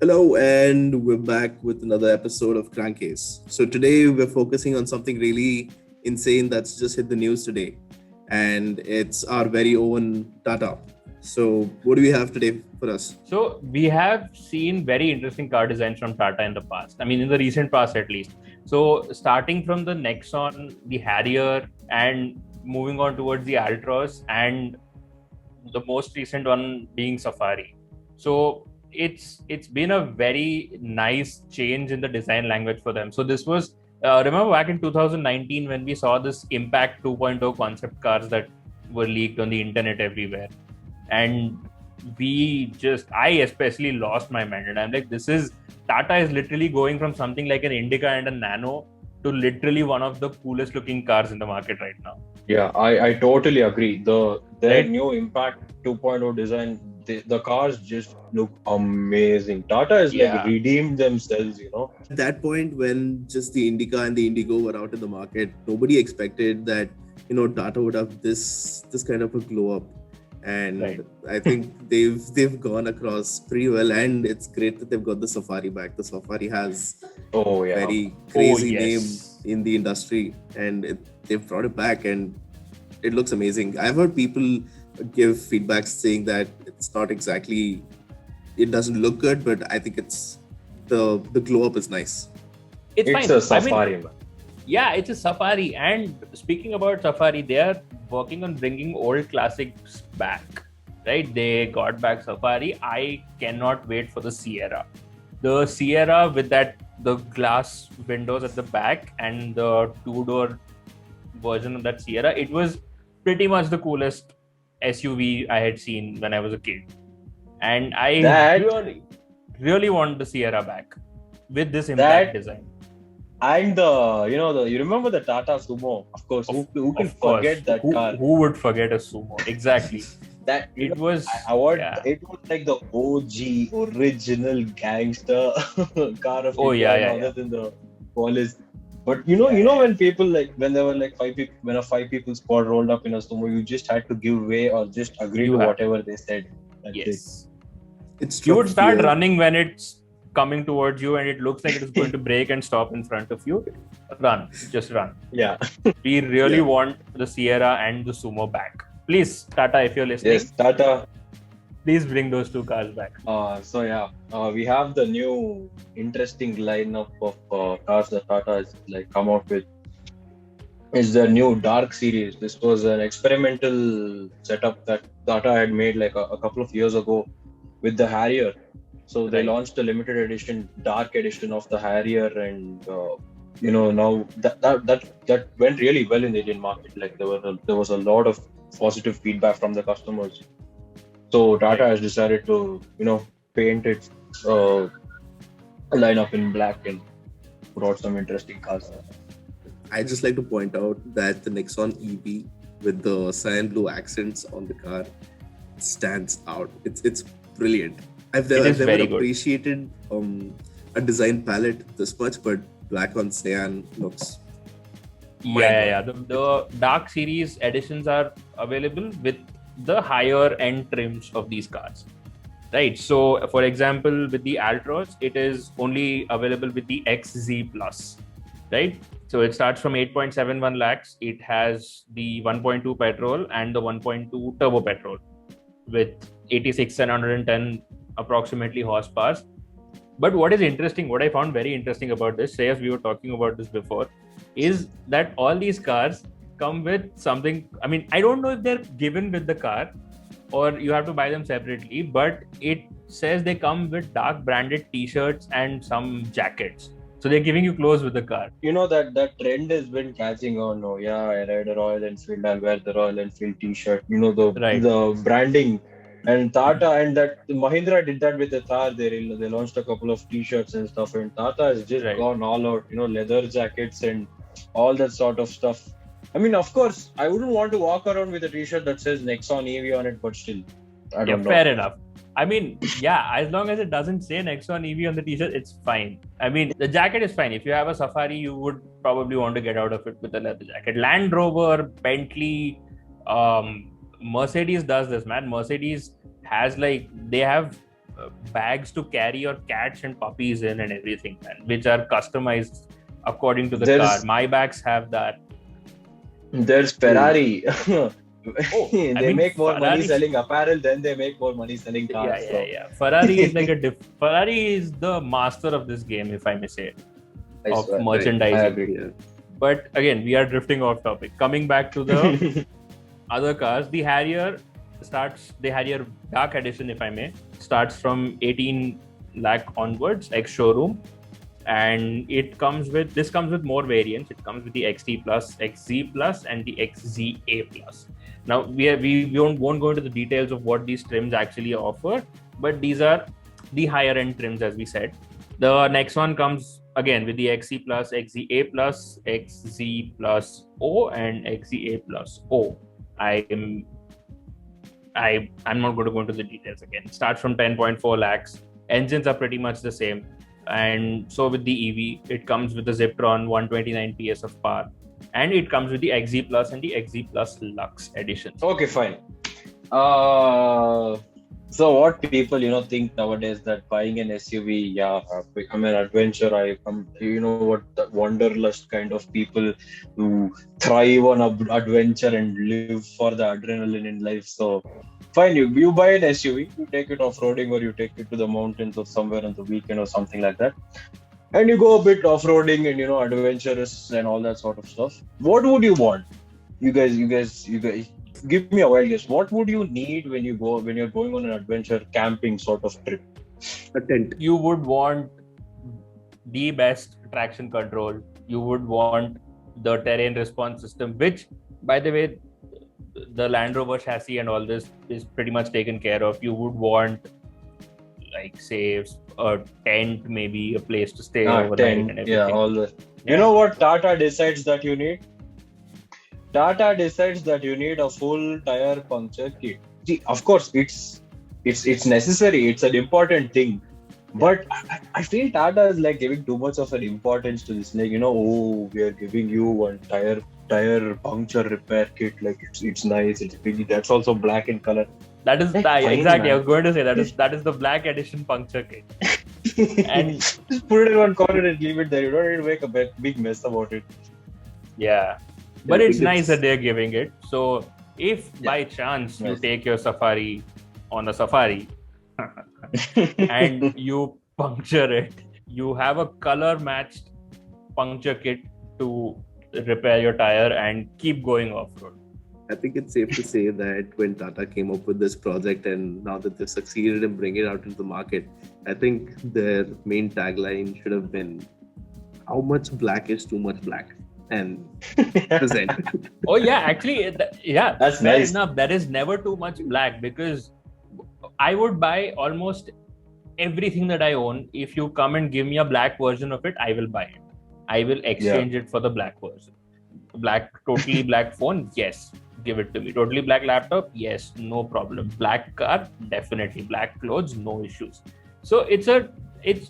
Hello, and we're back with another episode of Crankcase. So today we're focusing on something really insane that's just hit the news today, and it's our very own Tata. So what do we have today for us? So we have seen very interesting car designs from Tata in the past. I mean, in the recent past at least. So starting from the Nexon, the Harrier, and moving on towards the Altroz, and the most recent one being Safari. So it's been a very nice change in the design language for them. So this was remember back in 2019 when we saw this Impact 2.0 concept cars that were leaked on the internet everywhere, and I especially lost my mind, and I'm like, Tata is literally going from something like an Indica and a Nano to literally one of the coolest looking cars in the market right now. Yeah, I totally agree. Their Right? new Impact 2.0 design, the cars just look amazing. Tata is like Yeah. redeemed themselves, At that point, when just the Indica and the Indigo were out in the market, nobody expected that Tata would have this kind of a glow up. And Right. I think they've gone across pretty well, and it's great that they've got the Safari back. The Safari has Oh yeah. very crazy yes. name in the industry, and they've brought it back, and it looks amazing. I've heard people give feedback saying that it doesn't look good, but I think it's the glow up is nice. It's It's fine. a Safari, man. Yeah, it's a Safari. And speaking about Safari, they are working on bringing old classics back, right? They got back Safari. I cannot wait for the Sierra. The Sierra with the glass windows at the back and the two-door version of that Sierra, it was pretty much the coolest SUV I had seen when I was a kid. And I really want the Sierra back with this Impact design. And you remember the Tata Sumo, of course. Who can forget that car? Who would forget a Sumo? Exactly. It was like the OG original gangster car of other than the Police. But you know when people when there were like five people, when a 5 people squad rolled up in a Sumo, you just had to give way or just agree to whatever they said. Yes. It's you would start running when it's coming towards you and it looks like it is going to brake and stop in front of you. Just run. Yeah. We really want the Sierra and the Sumo back. Please, Tata, if you're listening. Yes, Tata. Please bring those two cars back. We have the new interesting lineup of cars that Tata has come out with. Is the new Dark series. This was an experimental setup that Tata had made a couple of years ago with the Harrier. So they launched a limited edition, Dark edition of the Harrier, and now that went really well in the Indian market. There was a lot of positive feedback from the customers. So Tata has decided to paint its lineup in black and brought some interesting cars. I just like to point out that the Nexon EV with the cyan blue accents on the car stands out. It's brilliant. I've never appreciated a design palette this much, but black on cyan looks. Yeah. The Dark series editions are available with the higher end trims of these cars, right? So, for example, with the Altroz, it is only available with the XZ Plus, right? So it starts from 8.71 lakhs. It has the 1.2 petrol and the 1.2 turbo petrol with 86 and 110 approximately horsepower. But what I found very interesting about this, Shreyas, we were talking about this before, is that all these cars come with something. I mean, I don't know if they're given with the car or you have to buy them separately, but it says they come with dark branded t-shirts and some jackets. So they're giving you clothes with the car. That trend has been catching on. Oh yeah, I ride a Royal Enfield, I'll wear the Royal Enfield t-shirt. The branding. And Tata and that Mahindra did that with the Thar. They launched a couple of t-shirts and stuff, and Tata has just gone all out. Leather jackets and all that sort of stuff. I mean, of course, I wouldn't want to walk around with a t-shirt that says Nexon EV on it, but still, I don't know. Fair enough. I mean, as long as it doesn't say Nexon EV on the t-shirt, it's fine. I mean, the jacket is fine. If you have a Safari, you would probably want to get out of it with a leather jacket. Land Rover, Bentley, Mercedes does this, man. Mercedes has they have bags to carry your cats and puppies in and everything, man, which are customized according to the car. My bags have that. There's Ferrari. They make more money selling apparel than they make more money selling cars. Yeah. Ferrari is like Ferrari is the master of this game, if I may say, of merchandising. But again, we are drifting off topic. Coming back to the other cars, the Harrier Dark Edition, if I may, starts from 18 lakh onwards, ex-showroom. And this comes with more variants. It comes with the XT Plus, XZ Plus, and the XZA Plus. Now we won't go into the details of what these trims actually offer, but these are the higher end trims, as we said. The next one comes again with the XC Plus, XZA Plus, XZ Plus O, and XZA Plus O. I'm not going to go into the details again. It starts from 10.4 lakhs. Engines are pretty much the same. And so with the EV, it comes with the Ziptron 129 PS of power, and it comes with the XZ Plus and the XZ Plus Lux editions. Okay, fine. So what people think nowadays that buying an SUV, I'm an adventure. What the wanderlust kind of people who thrive on adventure and live for the adrenaline in life. So fine, you buy an SUV, you take it off-roading, or you take it to the mountains or somewhere on the weekend or something like that, and you go a bit off-roading and adventurous and all that sort of stuff. What would you want? You guys, give me a wild guess. What would you need when you're going on an adventure camping sort of trip? A tent. You would want the best traction control. You would want the terrain response system, which, by the way, the Land Rover chassis and all this is pretty much taken care of. You would want, like, say, a tent, maybe a place to stay overnight and everything. Yeah, all the. You know what Tata decides that you need? Tata decides that you need a full tire puncture kit. See, of course, it's necessary. It's an important thing. But I feel Tata is like giving too much of an importance to this. Like, we are giving you one tire puncture repair kit. Like, it's nice. It's big. That's also black in color. That is exactly. Man. I was going to say that is the black edition puncture kit. And just put it in one corner and leave it there. You don't need to make a big mess about it. Yeah. But it's nice that they're giving it. So if by chance you take your Safari on a Safari and you puncture it, you have a color matched puncture kit to repair your tire and keep going off-road. I think it's safe to say that when Tata came up with this project and now that they've succeeded in bringing it out into the market, I think their main tagline should have been, how much black is too much black? And present. Oh yeah, actually, that's nice. Enough. There is never too much black, because I would buy almost everything that I own. If you come and give me a black version of it, I will buy it. I will exchange it for the black version. Totally black phone, yes, give it to me. Totally black laptop, yes, no problem. Black car, definitely. Black clothes, no issues. So it's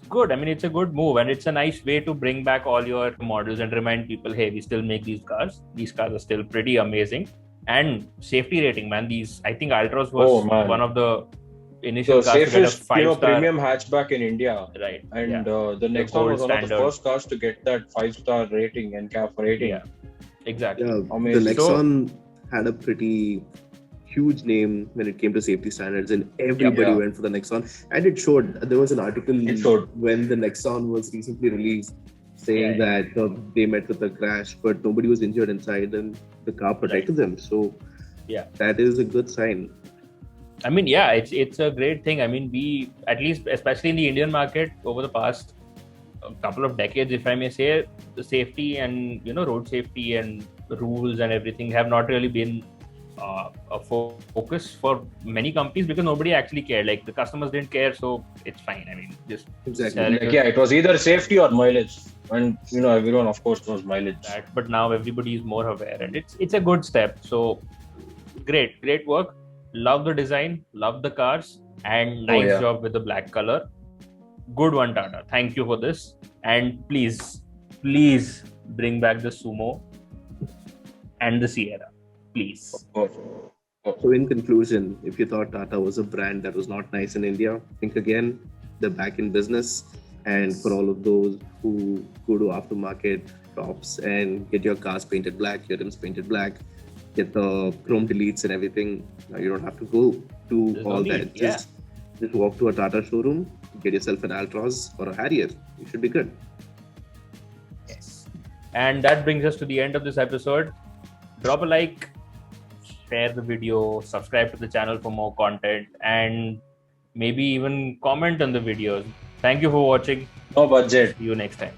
good. I mean, it's a good move, and it's a nice way to bring back all your models and remind people, hey, we still make these cars. These cars are still pretty amazing. And safety rating, man. I think Altroz was one of the initial cars safest, to get a 5-star premium hatchback in India. Right. And the Nexon was one of the first cars to get that 5-star rating and CAF rating. Yeah, exactly. Yeah, the Nexon had a pretty huge name when it came to safety standards, and everybody went for the Nexon. And it showed. There was an article when the Nexon was recently released saying that they met with a crash, but nobody was injured inside, and the car protected them. So that is a good sign. I mean, it's a great thing. I mean, we, at least, especially in the Indian market, over the past couple of decades, if I may say, the safety and road safety and rules and everything have not really been a focus for many companies, because nobody actually cared. Like, the customers didn't care, so it's fine. I mean, just exactly. It was either safety or mileage, and everyone, of course, knows mileage. But now everybody is more aware, and it's a good step. So great work. Love the design, love the cars, and nice job with the black color. Good one, Tata. Thank you for this, and please bring back the Sumo and the Sierra, please. Of course. So in conclusion, if you thought Tata was a brand that was not nice in India, think again. They're back in business. And for all of those who go to aftermarket shops and get your cars painted black, your rims painted black, get the chrome deletes and everything, you don't have to go to all that. Just walk to a Tata showroom, get yourself an Altroz or a Harrier. You should be good. Yes. And that brings us to the end of this episode. Drop a like, share the video, subscribe to the channel for more content, and maybe even comment on the videos. Thank you for watching. No budget. See you next time.